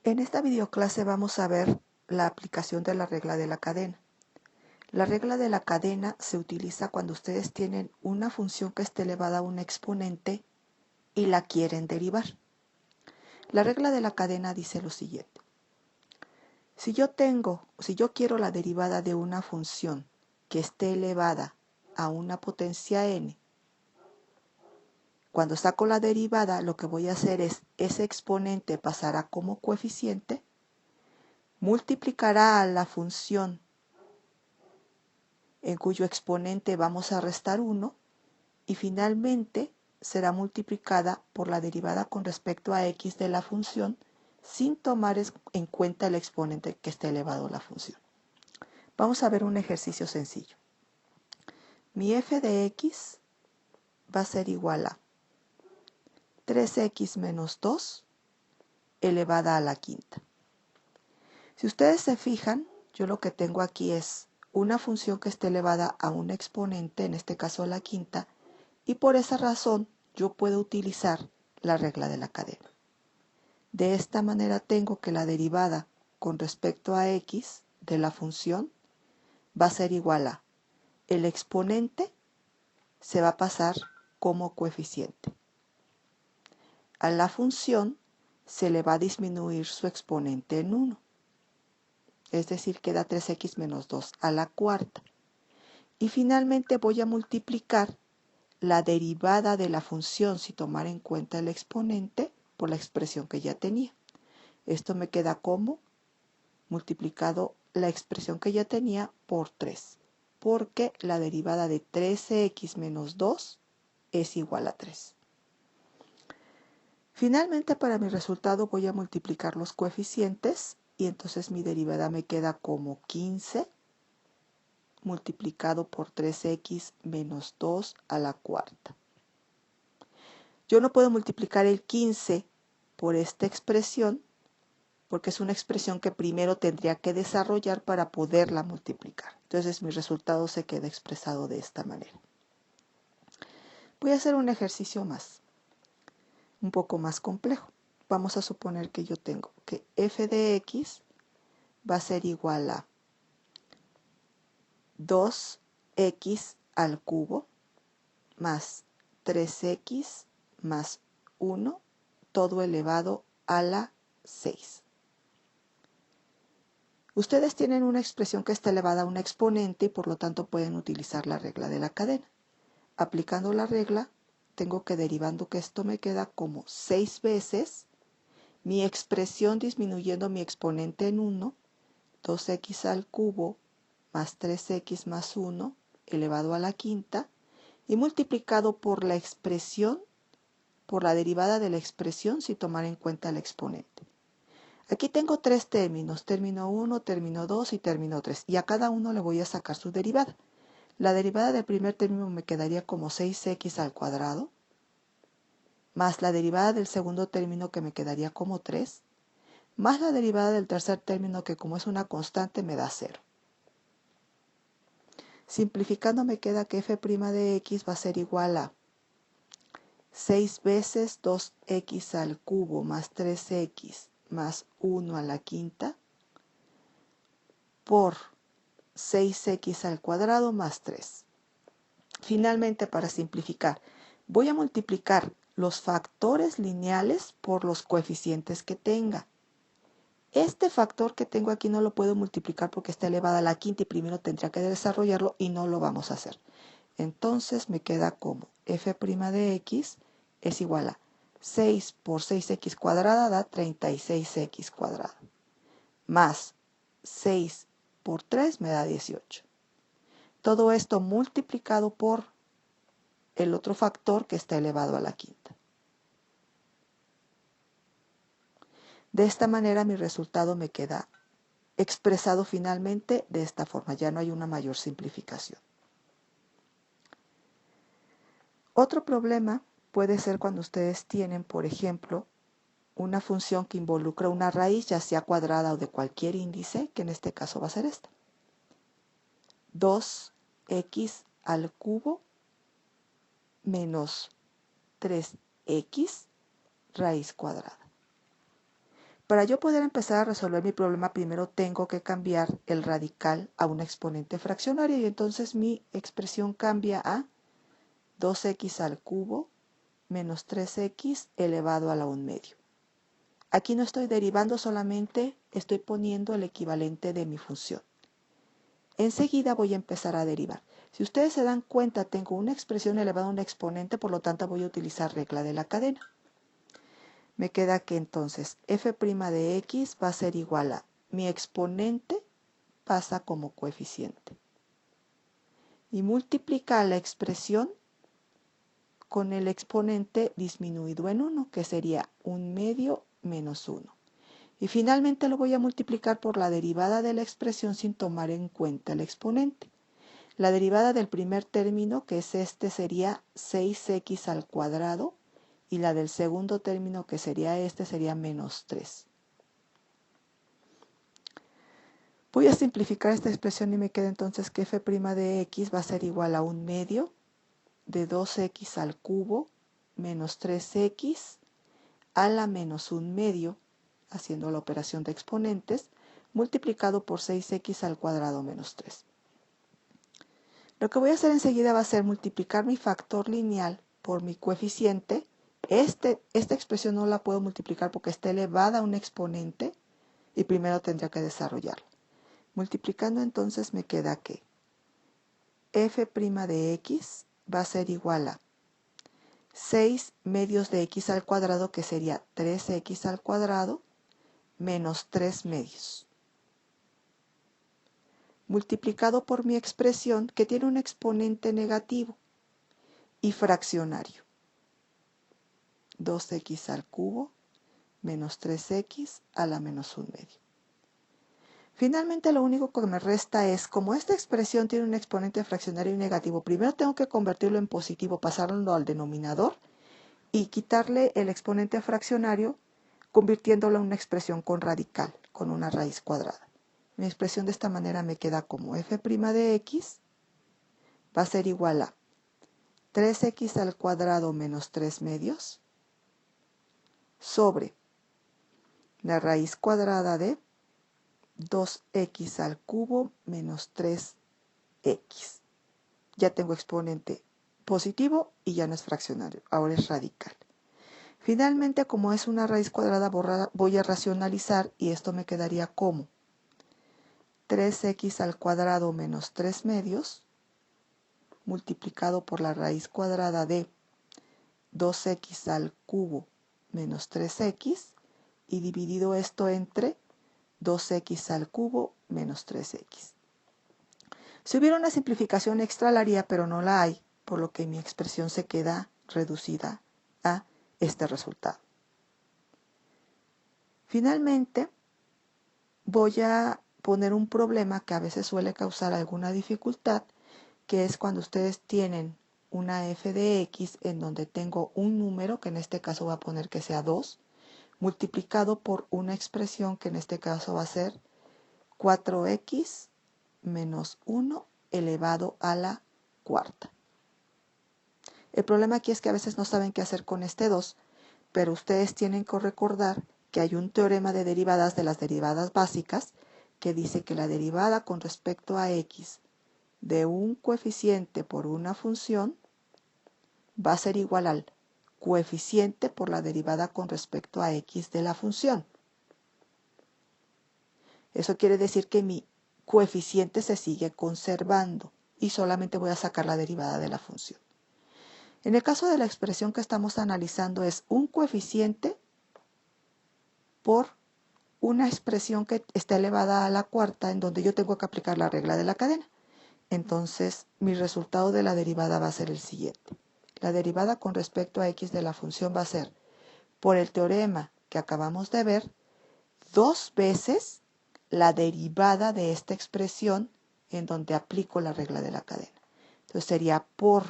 En esta videoclase vamos a ver la aplicación de la regla de la cadena. La regla de la cadena se utiliza cuando ustedes tienen una función que esté elevada a un exponente y la quieren derivar. La regla de la cadena dice lo siguiente. Si yo quiero la derivada de una función que esté elevada a una potencia n, cuando saco la derivada, lo que voy a hacer es ese exponente pasará como coeficiente, multiplicará a la función en cuyo exponente vamos a restar 1 y finalmente será multiplicada por la derivada con respecto a x de la función sin tomar en cuenta el exponente que esté elevado a la función. Vamos a ver un ejercicio sencillo. Mi f de x va a ser igual a 3x menos 2 elevada a la quinta. Si ustedes se fijan, yo lo que tengo aquí es una función que esté elevada a un exponente, en este caso a la quinta, y por esa razón yo puedo utilizar la regla de la cadena. De esta manera tengo que la derivada con respecto a x de la función va a ser igual a el exponente se va a pasar como coeficiente. A la función se le va a disminuir su exponente en 1. Es decir, queda 3x menos 2 a la cuarta. Y finalmente voy a multiplicar la derivada de la función sin tomar en cuenta el exponente por la expresión que ya tenía. Esto me queda como multiplicado la expresión que ya tenía por 3, porque la derivada de 13x menos 2 es igual a 3. Finalmente, para mi resultado voy a multiplicar los coeficientes y entonces mi derivada me queda como 15 multiplicado por 3x menos 2 a la cuarta. Yo no puedo multiplicar el 15 por esta expresión porque es una expresión que primero tendría que desarrollar para poderla multiplicar. Entonces mi resultado se queda expresado de esta manera. Voy a hacer un ejercicio más, un poco más complejo. Vamos a suponer que yo tengo que f de x va a ser igual a 2x al cubo más 3x más 1 todo elevado a la 6. Ustedes tienen una expresión que está elevada a un exponente y por lo tanto pueden utilizar la regla de la cadena. Aplicando la regla, tengo que derivando que esto me queda como 6 veces mi expresión disminuyendo mi exponente en 1, 2x al cubo más 3x más 1 elevado a la quinta y multiplicado por la expresión, por la derivada de la expresión sin tomar en cuenta el exponente. Aquí tengo tres términos, término 1, término 2 y término 3, y a cada uno le voy a sacar su derivada. La derivada del primer término me quedaría como 6x al cuadrado, más la derivada del segundo término que me quedaría como 3, más la derivada del tercer término que como es una constante me da 0. Simplificando me queda que f' de x va a ser igual a 6 veces 2x al cubo más 3x más 1 a la quinta por 6x al cuadrado más 3. Finalmente, para simplificar, voy a multiplicar los factores lineales por los coeficientes que tenga. Este factor que tengo aquí no lo puedo multiplicar porque está elevada a la quinta y primero tendría que desarrollarlo y no lo vamos a hacer. Entonces me queda como f' de x es igual a 6 por 6x cuadrada da 36x cuadrada, más 6 por 3 me da 18. Todo esto multiplicado por el otro factor que está elevado a la quinta. De esta manera mi resultado me queda expresado finalmente de esta forma. Ya no hay una mayor simplificación. Otro problema puede ser cuando ustedes tienen, por ejemplo, una función que involucra una raíz, ya sea cuadrada o de cualquier índice, que en este caso va a ser esta. 2x al cubo menos 3x raíz cuadrada. Para yo poder empezar a resolver mi problema, primero tengo que cambiar el radical a un exponente fraccionario y entonces mi expresión cambia a 2x al cubo menos 3x elevado a la 1/2. Aquí no estoy derivando, solamente estoy poniendo el equivalente de mi función. Enseguida voy a empezar a derivar. Si ustedes se dan cuenta, tengo una expresión elevada a un exponente, por lo tanto voy a utilizar regla de la cadena. Me queda que entonces f' de x va a ser igual a mi exponente pasa como coeficiente. Y multiplicar la expresión con el exponente disminuido en 1, que sería 1/2 menos 1. Y finalmente lo voy a multiplicar por la derivada de la expresión sin tomar en cuenta el exponente. La derivada del primer término, que es este, sería 6x al cuadrado, y la del segundo término, que sería este, sería menos 3. Voy a simplificar esta expresión y me queda entonces que f' de x va a ser igual a 1/2 de 2x al cubo menos 3x a la menos 1/2, haciendo la operación de exponentes, multiplicado por 6x al cuadrado menos 3. Lo que voy a hacer enseguida va a ser multiplicar mi factor lineal por mi coeficiente. Esta expresión no la puedo multiplicar porque está elevada a un exponente y primero tendría que desarrollarla. Multiplicando entonces me queda que f' de x va a ser igual a 6 medios de x al cuadrado, que sería 3x al cuadrado, menos 3 medios. Multiplicado por mi expresión, que tiene un exponente negativo y fraccionario. 2x al cubo menos 3x a la menos 1/2. Finalmente lo único que me resta es, como esta expresión tiene un exponente fraccionario y negativo, primero tengo que convertirlo en positivo, pasarlo al denominador y quitarle el exponente fraccionario, convirtiéndolo en una expresión con radical, con una raíz cuadrada. Mi expresión de esta manera me queda como f' de x va a ser igual a 3x al cuadrado menos 3 medios sobre la raíz cuadrada de 2x al cubo menos 3x. Ya tengo exponente positivo y ya no es fraccionario, ahora es radical. Finalmente, como es una raíz cuadrada, voy a racionalizar y esto me quedaría como 3x al cuadrado menos 3 medios multiplicado por la raíz cuadrada de 2x al cubo menos 3x y dividido esto entre 2x al cubo menos 3x. Si hubiera una simplificación extra la haría, pero no la hay, por lo que mi expresión se queda reducida a este resultado. Finalmente, voy a poner un problema que a veces suele causar alguna dificultad, que es cuando ustedes tienen una f de x en donde tengo un número, que en este caso voy a poner que sea 2, multiplicado por una expresión que en este caso va a ser 4x menos 1 elevado a la cuarta. El problema aquí es que a veces no saben qué hacer con este 2, pero ustedes tienen que recordar que hay un teorema de derivadas de las derivadas básicas que dice que la derivada con respecto a x de un coeficiente por una función va a ser igual al coeficiente por la derivada con respecto a x de la función. Eso quiere decir que mi coeficiente se sigue conservando y solamente voy a sacar la derivada de la función. En el caso de la expresión que estamos analizando es un coeficiente por una expresión que está elevada a la cuarta, en donde yo tengo que aplicar la regla de la cadena. Entonces, mi resultado de la derivada va a ser el siguiente. La derivada con respecto a x de la función va a ser, por el teorema que acabamos de ver, 2 veces la derivada de esta expresión en donde aplico la regla de la cadena. Entonces sería por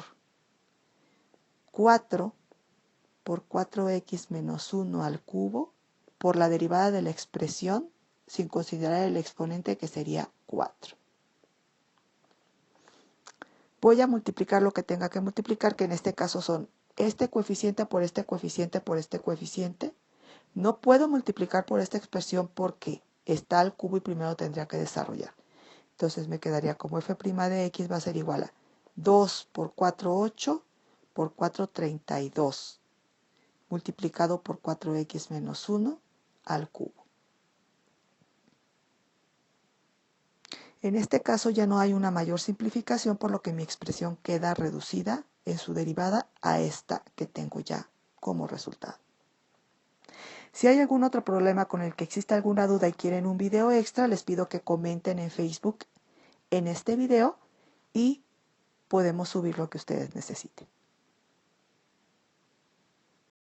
4 por 4x menos 1 al cubo por la derivada de la expresión sin considerar el exponente, que sería 4. Voy a multiplicar lo que tenga que multiplicar, que en este caso son este coeficiente por este coeficiente por este coeficiente, No puedo multiplicar por esta expresión porque está al cubo y primero tendría que desarrollar. Entonces me quedaría como f' de x va a ser igual a 2 por 4, 8, por 4, 32, multiplicado por 4x menos 1 al cubo. En este caso ya no hay una mayor simplificación, por lo que mi expresión queda reducida en su derivada a esta que tengo ya como resultado. Si hay algún otro problema con el que exista alguna duda y quieren un video extra, les pido que comenten en Facebook en este video y podemos subir lo que ustedes necesiten.